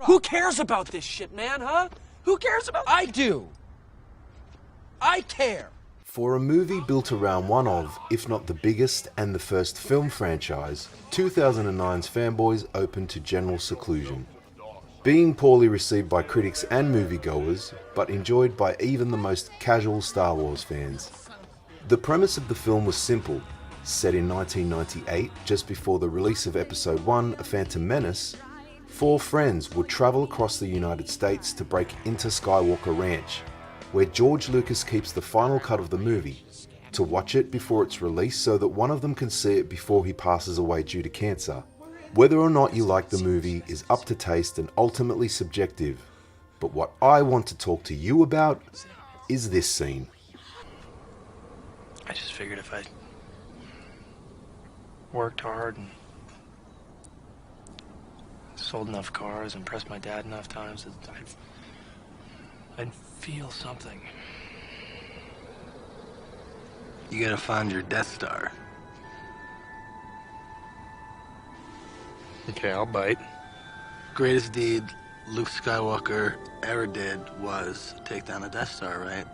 Who cares about this shit, man, huh? Who cares about... I do. I care. For a movie built around one of, if not the biggest and the first film franchise, 2009's fanboys opened to general seclusion. Being poorly received by critics and moviegoers, but enjoyed by even the most casual Star Wars fans. The premise of the film was simple. Set in 1998, just before the release of Episode 1, A Phantom Menace, 4 friends would travel across the United States to break into Skywalker Ranch, where George Lucas keeps the final cut of the movie, to watch it before it's released so that one of them can see it before he passes away due to cancer. Whether or not you like the movie is up to taste and ultimately subjective, but what I want to talk to you about is this scene. I just figured if I worked hard and sold enough cars and pressed my dad enough times that I'd feel something. You gotta find your Death Star. Okay, I'll bite. Greatest deed Luke Skywalker ever did was take down the Death Star, right?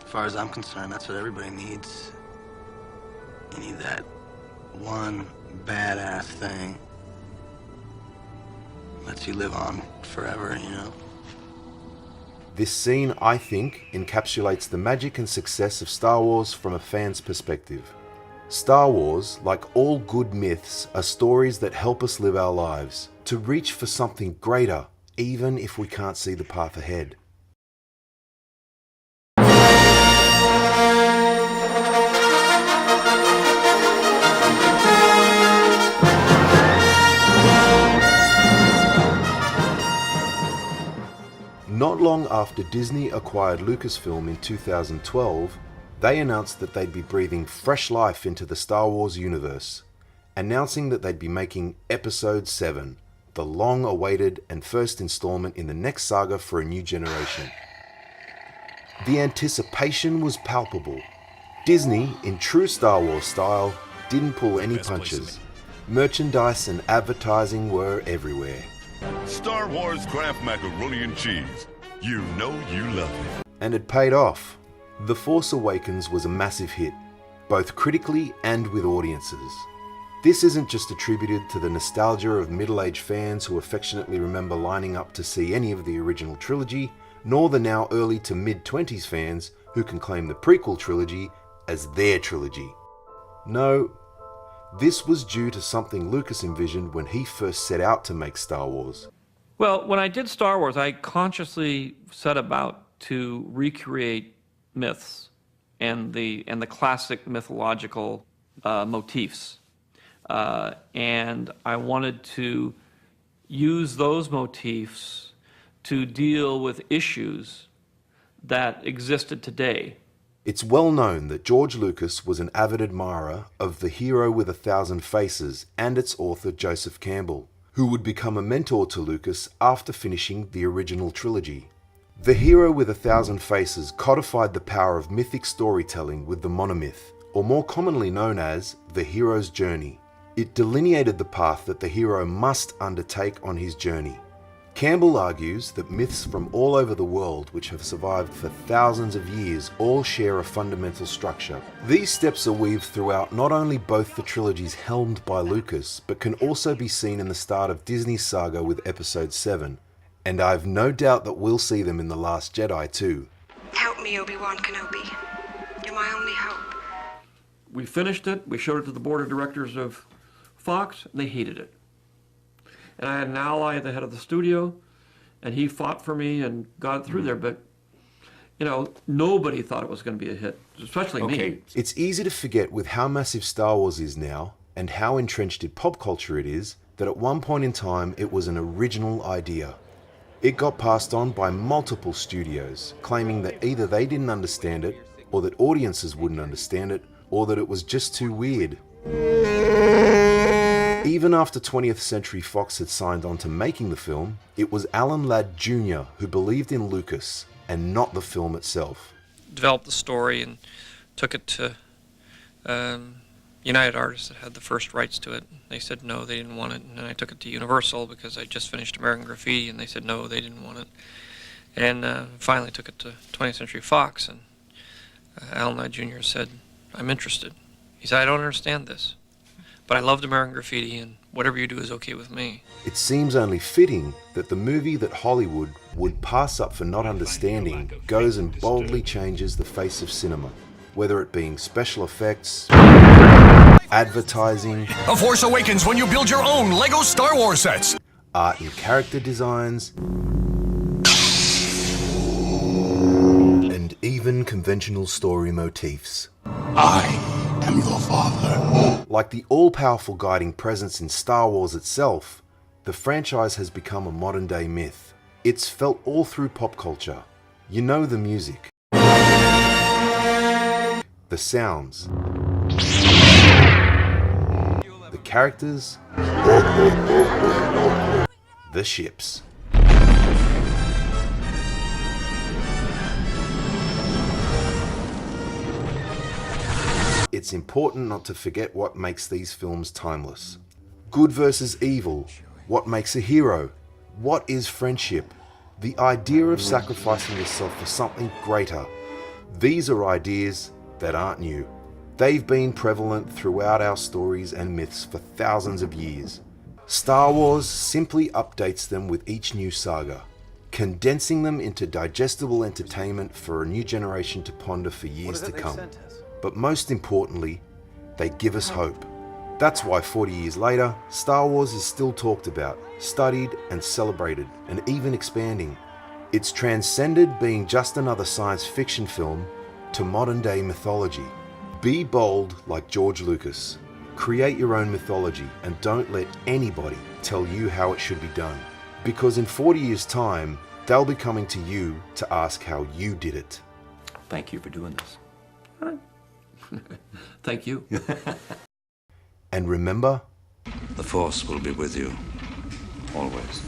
As far as I'm concerned, that's what everybody needs. You need that one badass thing. Lets you live on forever, you know? This scene, I think, encapsulates the magic and success of Star Wars from a fan's perspective. Star Wars, like all good myths, are stories that help us live our lives, to reach for something greater, even if we can't see the path ahead. Not long after Disney acquired Lucasfilm in 2012, they announced that they'd be breathing fresh life into the Star Wars universe, announcing that they'd be making Episode VII, the long-awaited and first installment in the next saga for a new generation. The anticipation was palpable. Disney, in true Star Wars style, didn't pull any punches. Merchandise and advertising were everywhere. Star Wars Kraft Macaroni and Cheese. You know you love it. And it paid off. The Force Awakens was a massive hit, both critically and with audiences. This isn't just attributed to the nostalgia of middle-aged fans who affectionately remember lining up to see any of the original trilogy, nor the now early to mid-20s fans who can claim the prequel trilogy as their trilogy. No, this was due to something Lucas envisioned when he first set out to make Star Wars. Well, when I did Star Wars, I consciously set about to recreate myths and the classic mythological motifs. And I wanted to use those motifs to deal with issues that existed today. It's well known that George Lucas was an avid admirer of The Hero with a Thousand Faces and its author Joseph Campbell, who would become a mentor to Lucas after finishing the original trilogy. The Hero with a Thousand Faces codified the power of mythic storytelling with the monomyth, or more commonly known as the hero's journey. It delineated the path that the hero must undertake on his journey. Campbell argues that myths from all over the world which have survived for thousands of years all share a fundamental structure. These steps are weaved throughout not only both the trilogies helmed by Lucas, but can also be seen in the start of Disney's saga with Episode VII. And I've no doubt that we'll see them in The Last Jedi too. Help me, Obi-Wan Kenobi. You're my only hope. We finished it, we showed it to the board of directors of Fox, and they hated it. And I had an ally at the head of the studio, and he fought for me and got it through there, but, you know, nobody thought it was going to be a hit, especially me. It's easy to forget with how massive Star Wars is now, and how entrenched in pop culture it is, that at one point in time it was an original idea. It got passed on by multiple studios, claiming that either they didn't understand it, or that audiences wouldn't understand it, or that it was just too weird. Even after 20th Century Fox had signed on to making the film, it was Alan Ladd Jr. who believed in Lucas, and not the film itself. Developed the story and took it to, United Artists that had the first rights to it. They said no, they didn't want it. And then I took it to Universal because I just finished American Graffiti, and they said no, they didn't want it. And finally took it to 20th Century Fox, and Alan Knight Jr. said, I'm interested. He said, I don't understand this, but I loved American Graffiti, and whatever you do is okay with me. It seems only fitting that the movie that Hollywood would pass up for not understanding goes and boldly changes the face of cinema, whether it being special effects, advertising, A Force Awakens when you build your own Lego Star Wars sets. art and character designs, and even conventional story motifs. I am your father. Like the all-powerful guiding presence in Star Wars itself, the franchise has become a modern-day myth. It's felt all through pop culture. You know the music, the sounds, the characters, the ships. It's important not to forget what makes these films timeless. Good versus evil. What makes a hero? What is friendship? The idea of sacrificing yourself for something greater. These are ideas that aren't new. They've been prevalent throughout our stories and myths for thousands of years. Star Wars simply updates them with each new saga, condensing them into digestible entertainment for a new generation to ponder for years to come. But most importantly, they give us hope. That's why 40 years later, Star Wars is still talked about, studied and celebrated, and even expanding. It's transcended being just another science fiction film to modern day mythology. Be bold like George Lucas. Create your own mythology and don't let anybody tell you how it should be done. Because in 40 years' time, they'll be coming to you to ask how you did it. Thank you for doing this. Thank you. And remember, The Force will be with you, always.